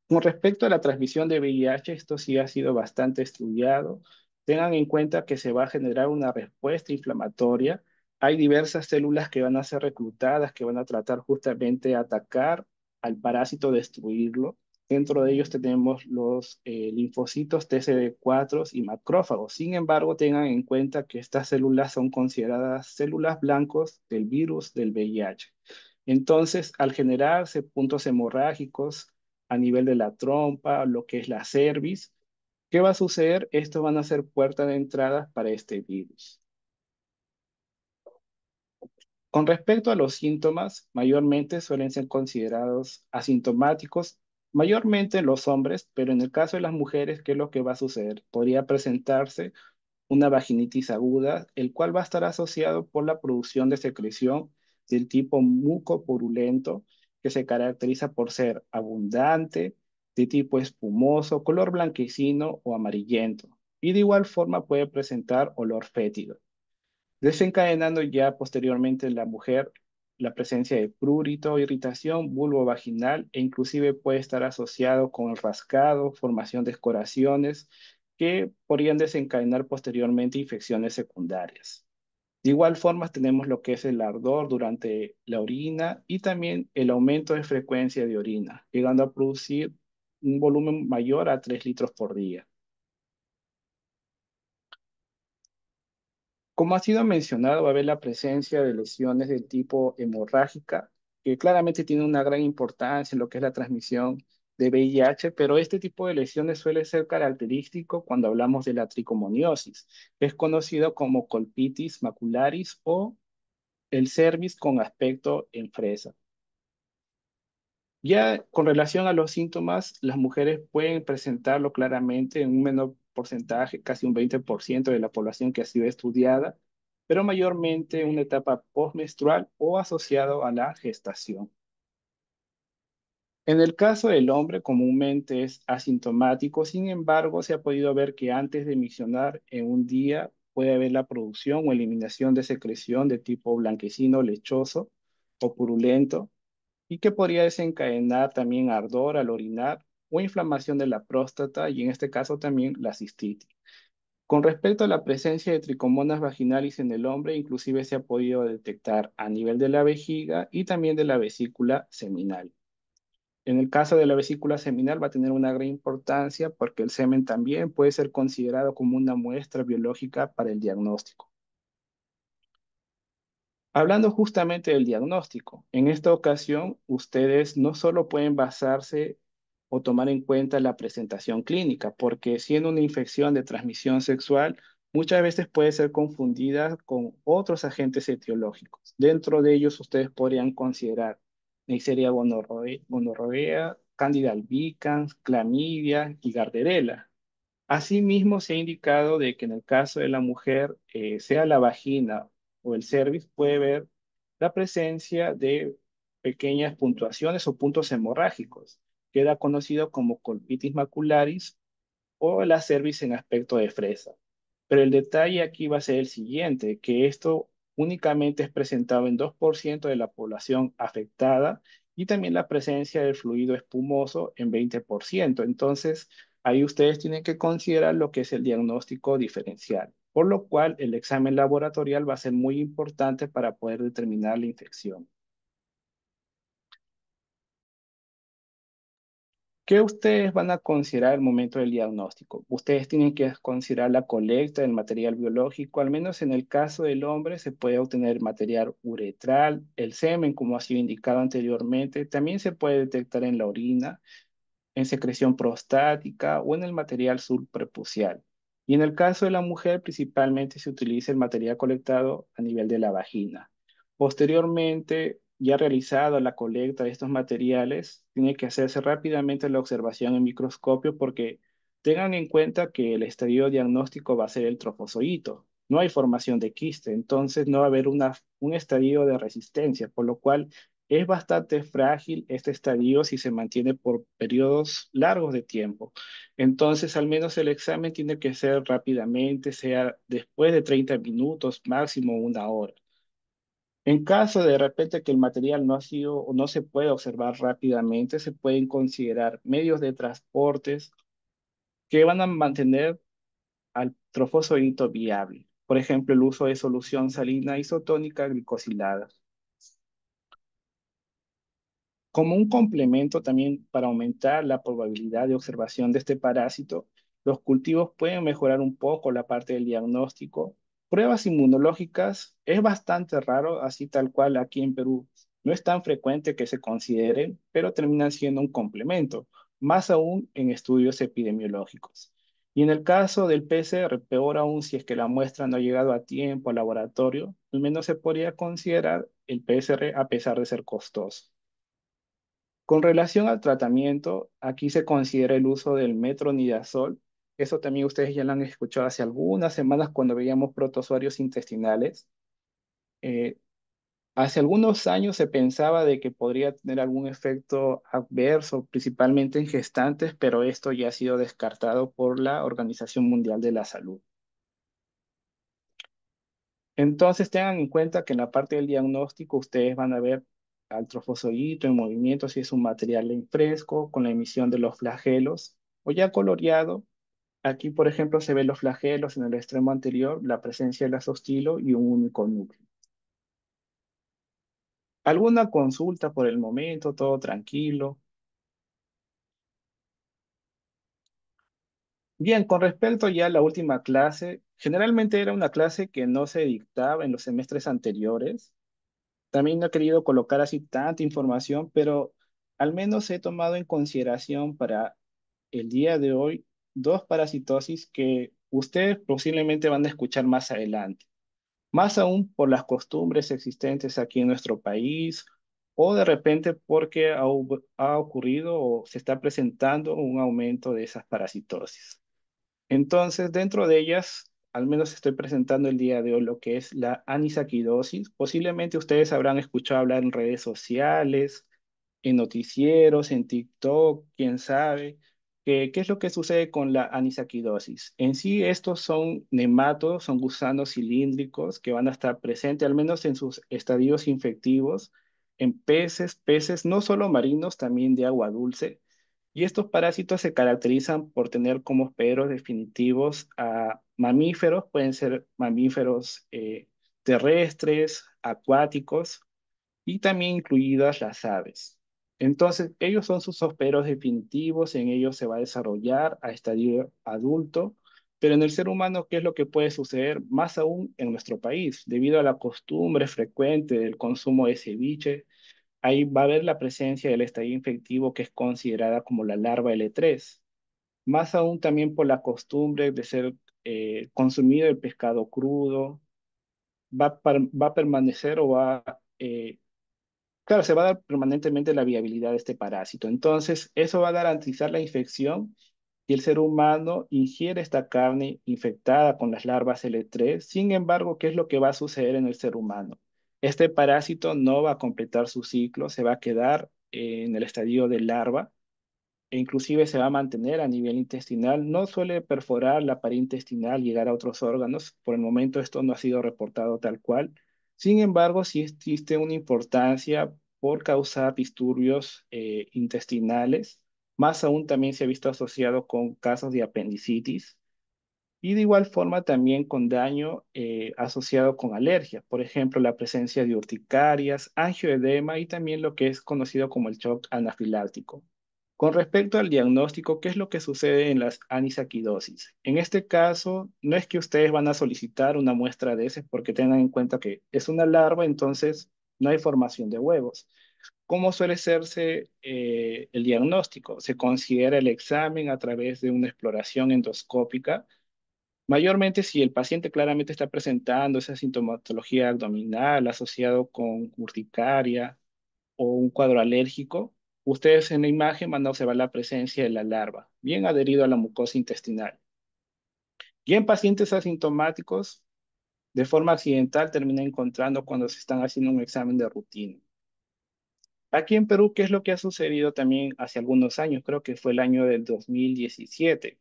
Con respecto a la transmisión de VIH, esto sí ha sido bastante estudiado. Tengan en cuenta que se va a generar una respuesta inflamatoria. Hay diversas células que van a ser reclutadas, que van a tratar justamente de atacar al parásito, destruirlo. Dentro de ellos tenemos los linfocitos TCD4 y macrófagos. Sin embargo, tengan en cuenta que estas células son consideradas células blancos del virus del VIH. Entonces, al generarse puntos hemorrágicos, a nivel de la trompa, lo que es la cervix. ¿Qué va a suceder? Estos van a ser puertas de entrada para este virus. Con respecto a los síntomas, mayormente suelen ser considerados asintomáticos, mayormente en los hombres, pero en el caso de las mujeres, ¿qué es lo que va a suceder? Podría presentarse una vaginitis aguda, el cual va a estar asociado por la producción de secreción del tipo mucopurulento, que se caracteriza por ser abundante, de tipo espumoso, color blanquecino o amarillento, y de igual forma puede presentar olor fétido, desencadenando ya posteriormente en la mujer la presencia de prurito, irritación vulvovaginal e inclusive puede estar asociado con el rascado, formación de escoraciones que podrían desencadenar posteriormente infecciones secundarias. De igual forma tenemos lo que es el ardor durante la orina y también el aumento de frecuencia de orina, llegando a producir un volumen mayor a 3 litros por día. Como ha sido mencionado, va a haber la presencia de lesiones del tipo hemorrágica, que claramente tiene una gran importancia en lo que es la transmisión de VIH, pero este tipo de lesiones suele ser característico cuando hablamos de la tricomoniosis, que es conocido como colpitis macularis o el cervix con aspecto en fresa. Ya con relación a los síntomas, las mujeres pueden presentarlo claramente en un menor porcentaje, casi un 20% de la población que ha sido estudiada, pero mayormente en una etapa postmenstrual o asociado a la gestación. En el caso del hombre, comúnmente es asintomático, sin embargo, se ha podido ver que antes de misionar en un día puede haber la producción o eliminación de secreción de tipo blanquecino, lechoso o purulento y que podría desencadenar también ardor al orinar o inflamación de la próstata y en este caso también la cistitis. Con respecto a la presencia de tricomonas vaginalis en el hombre, inclusive se ha podido detectar a nivel de la vejiga y también de la vesícula seminal. En el caso de la vesícula seminal va a tener una gran importancia porque el semen también puede ser considerado como una muestra biológica para el diagnóstico. Hablando justamente del diagnóstico, en esta ocasión ustedes no solo pueden basarse o tomar en cuenta la presentación clínica, porque siendo una infección de transmisión sexual, muchas veces puede ser confundida con otros agentes etiológicos. Dentro de ellos ustedes podrían considerar Neisseria gonorrea, Candida albicans, clamidia y Gardnerella. Asimismo, se ha indicado de que en el caso de la mujer, sea la vagina o el cervix, puede ver la presencia de pequeñas puntuaciones o puntos hemorrágicos. Queda conocido como colpitis macularis o la cervix en aspecto de fresa. Pero el detalle aquí va a ser el siguiente, que esto únicamente es presentado en 2% de la población afectada y también la presencia del fluido espumoso en 20%. Entonces, ahí ustedes tienen que considerar lo que es el diagnóstico diferencial, por lo cual el examen laboratorial va a ser muy importante para poder determinar la infección. ¿Qué ustedes van a considerar al momento del diagnóstico? Ustedes tienen que considerar la colecta del material biológico, al menos en el caso del hombre se puede obtener material uretral, el semen, como ha sido indicado anteriormente, también se puede detectar en la orina, en secreción prostática o en el material subprepucial. Y en el caso de la mujer, principalmente se utiliza el material colectado a nivel de la vagina. Posteriormente, ya realizada la colecta de estos materiales, tiene que hacerse rápidamente la observación en microscopio porque tengan en cuenta que el estadio diagnóstico va a ser el trofozoito. No hay formación de quiste, entonces no va a haber un estadio de resistencia, por lo cual es bastante frágil este estadio si se mantiene por periodos largos de tiempo. Entonces, al menos el examen tiene que ser rápidamente, sea después de 30 minutos, máximo una hora. En caso de repente que el material no ha sido o no se puede observar rápidamente, se pueden considerar medios de transportes que van a mantener al trofosforito viable. Por ejemplo, el uso de solución salina isotónica glicosilada. Como un complemento también para aumentar la probabilidad de observación de este parásito, los cultivos pueden mejorar un poco la parte del diagnóstico. Pruebas inmunológicas es bastante raro, así tal cual aquí en Perú. No es tan frecuente que se consideren, pero terminan siendo un complemento, más aún en estudios epidemiológicos. Y en el caso del PCR, peor aún si es que la muestra no ha llegado a tiempo al laboratorio, al menos se podría considerar el PCR a pesar de ser costoso. Con relación al tratamiento, aquí se considera el uso del metronidazol. Eso también ustedes ya lo han escuchado hace algunas semanas cuando veíamos protozoarios intestinales. Eh, Hace algunos años se pensaba de que podría tener algún efecto adverso, principalmente en gestantes, pero esto ya ha sido descartado por la Organización Mundial de la Salud. Entonces tengan en cuenta que en la parte del diagnóstico ustedes van a ver al trofosodito en movimiento, si es un material en fresco, con la emisión de los flagelos, o ya coloreado. Aquí, por ejemplo, se ven los flagelos en el extremo anterior, la presencia del asostilo y un único núcleo. ¿Alguna consulta por el momento? ¿Todo tranquilo? Bien, con respecto ya a la última clase, generalmente era una clase que no se dictaba en los semestres anteriores. También no he querido colocar así tanta información, pero al menos he tomado en consideración para el día de hoy dos parasitosis que ustedes posiblemente van a escuchar más adelante, más aún por las costumbres existentes aquí en nuestro país o de repente porque ha ocurrido o se está presentando un aumento de esas parasitosis. Entonces, dentro de ellas, al menos estoy presentando el día de hoy lo que es la anisakidosis. Posiblemente ustedes habrán escuchado hablar en redes sociales, en noticieros, en TikTok, quién sabe. ¿Qué es lo que sucede con la anisakidosis? En sí, estos son nematodos, son gusanos cilíndricos que van a estar presentes, al menos en sus estadios infectivos, en peces no solo marinos, también de agua dulce y estos parásitos se caracterizan por tener como hospederos definitivos a mamíferos, pueden ser mamíferos terrestres, acuáticos y también incluidas las aves. Entonces, ellos son sus hospederos definitivos, en ellos se va a desarrollar a estadio adulto, pero en el ser humano, ¿qué es lo que puede suceder? Más aún en nuestro país, debido a la costumbre frecuente del consumo de ceviche, ahí va a haber la presencia del estadio infectivo que es considerada como la larva L3, más aún también por la costumbre de ser consumido el pescado crudo, va a permanecer o va, claro, se va a dar permanentemente la viabilidad de este parásito. Entonces, eso va a garantizar la infección y el ser humano ingiere esta carne infectada con las larvas L3. Sin embargo, ¿qué es lo que va a suceder en el ser humano? Este parásito no va a completar su ciclo, se va a quedar en el estadio de larva e inclusive se va a mantener a nivel intestinal. No suele perforar la pared intestinal, llegar a otros órganos. Por el momento esto no ha sido reportado tal cual. Sin embargo, sí existe una importancia por causar disturbios intestinales. Más aún también se ha visto asociado con casos de apendicitis y de igual forma también con daño asociado con alergias. Por ejemplo, la presencia de urticarias, angioedema y también lo que es conocido como el shock anafiláctico. Con respecto al diagnóstico, ¿qué es lo que sucede en las anisaquidosis? En este caso, no es que ustedes van a solicitar una muestra de heces porque tengan en cuenta que es una larva, entonces no hay formación de huevos. ¿Cómo suele hacerse el diagnóstico? Se considera el examen a través de una exploración endoscópica. Mayormente, si el paciente claramente está presentando esa sintomatología abdominal asociado con urticaria o un cuadro alérgico, ustedes en la imagen van a observar la presencia de la larva, bien adherido a la mucosa intestinal. Y en pacientes asintomáticos, de forma accidental, termina encontrando cuando se están haciendo un examen de rutina. Aquí en Perú, ¿qué es lo que ha sucedido también hace algunos años? Creo que fue el año del 2017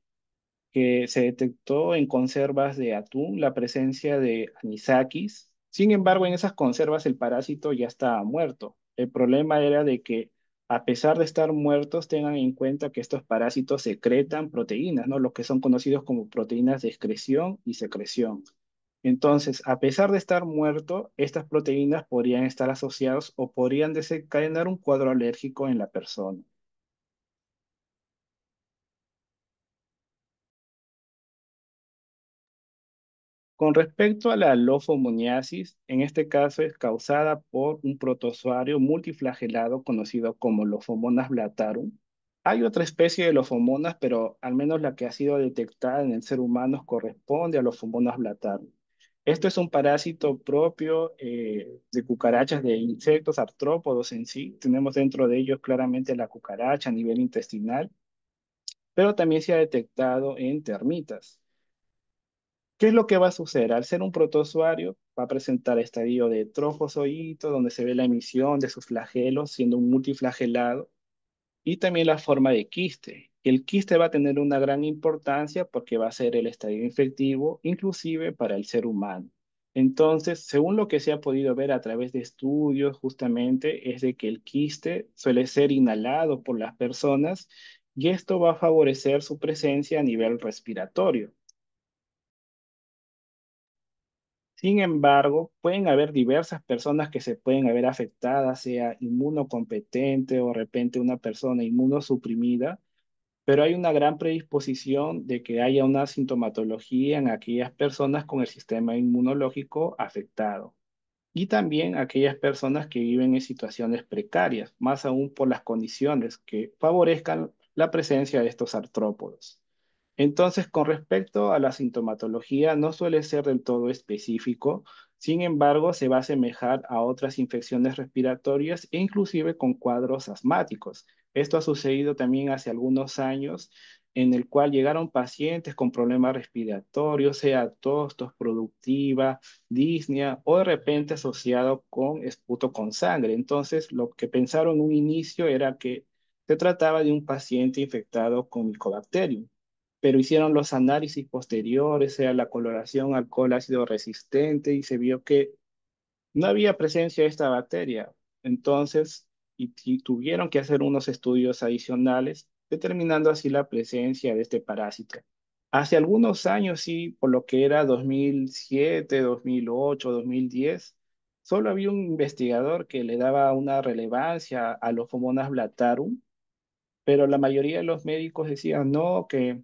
que se detectó en conservas de atún la presencia de anisakis. Sin embargo, en esas conservas el parásito ya estaba muerto. El problema era de que a pesar de estar muertos, tengan en cuenta que estos parásitos secretan proteínas, ¿no? Lo que son conocidos como proteínas de excreción y secreción. Entonces, a pesar de estar muerto, estas proteínas podrían estar asociadas o podrían desencadenar un cuadro alérgico en la persona. Con respecto a la lofomoniasis, en este caso es causada por un protozoario multiflagelado conocido como Lophomonas blatarum. Hay otra especie de lofomonas, pero al menos la que ha sido detectada en el ser humano corresponde a Lophomonas blatarum. Esto es un parásito propio de cucarachas, de insectos, artrópodos en sí. Tenemos dentro de ellos claramente la cucaracha a nivel intestinal, pero también se ha detectado en termitas. ¿Qué es lo que va a suceder? Al ser un protozoario, va a presentar estadio de trofozoito, donde se ve la emisión de sus flagelos, siendo un multiflagelado, y también la forma de quiste. El quiste va a tener una gran importancia porque va a ser el estadio infectivo, inclusive para el ser humano. Entonces, según lo que se ha podido ver a través de estudios, justamente, es de que el quiste suele ser inhalado por las personas y esto va a favorecer su presencia a nivel respiratorio. Sin embargo, pueden haber diversas personas que se pueden haber afectadas, sea inmunocompetente o de repente una persona inmunosuprimida, pero hay una gran predisposición de que haya una sintomatología en aquellas personas con el sistema inmunológico afectado y también aquellas personas que viven en situaciones precarias, más aún por las condiciones que favorezcan la presencia de estos artrópodos. Entonces, con respecto a la sintomatología, no suele ser del todo específico, sin embargo, se va a asemejar a otras infecciones respiratorias e inclusive con cuadros asmáticos. Esto ha sucedido también hace algunos años, en el cual llegaron pacientes con problemas respiratorios, sea tos, tos productiva, disnea o de repente asociado con esputo con sangre. Entonces, lo que pensaron en un inicio era que se trataba de un paciente infectado con Mycobacterium, pero hicieron los análisis posteriores, sea la coloración alcohol ácido resistente, y se vio que no había presencia de esta bacteria. Entonces, y tuvieron que hacer unos estudios adicionales, determinando así la presencia de este parásito. Hace algunos años, sí, por lo que era 2007, 2008, 2010, solo había un investigador que le daba una relevancia a los Phomonas blatarum, pero la mayoría de los médicos decían no, que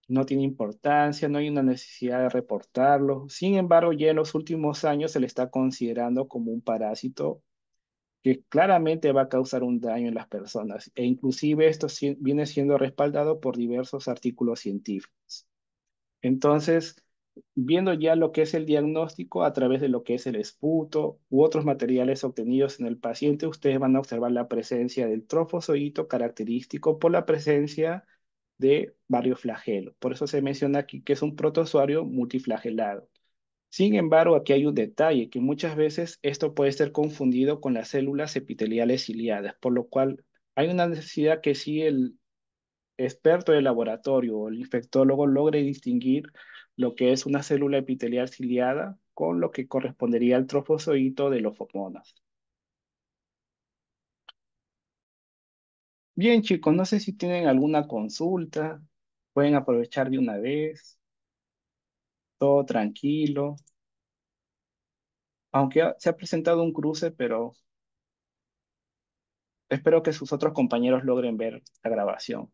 no tiene importancia, no hay una necesidad de reportarlo. Sin embargo, ya en los últimos años se le está considerando como un parásito que claramente va a causar un daño en las personas e inclusive esto viene siendo respaldado por diversos artículos científicos. Entonces, viendo ya lo que es el diagnóstico a través de lo que es el esputo u otros materiales obtenidos en el paciente, ustedes van a observar la presencia del trofozoito característico por la presencia de varios flagelos. Por eso se menciona aquí que es un protozoario multiflagelado. Sin embargo, aquí hay un detalle, que muchas veces esto puede ser confundido con las células epiteliales ciliadas, por lo cual hay una necesidad que sí el experto del laboratorio o el infectólogo logre distinguir lo que es una célula epitelial ciliada con lo que correspondería al trofozoito de los fomonas. Bien, chicos, no sé si tienen alguna consulta, pueden aprovechar de una vez, todo tranquilo, aunque se ha presentado un cruce, pero Espero que sus otros compañeros logren ver la grabación.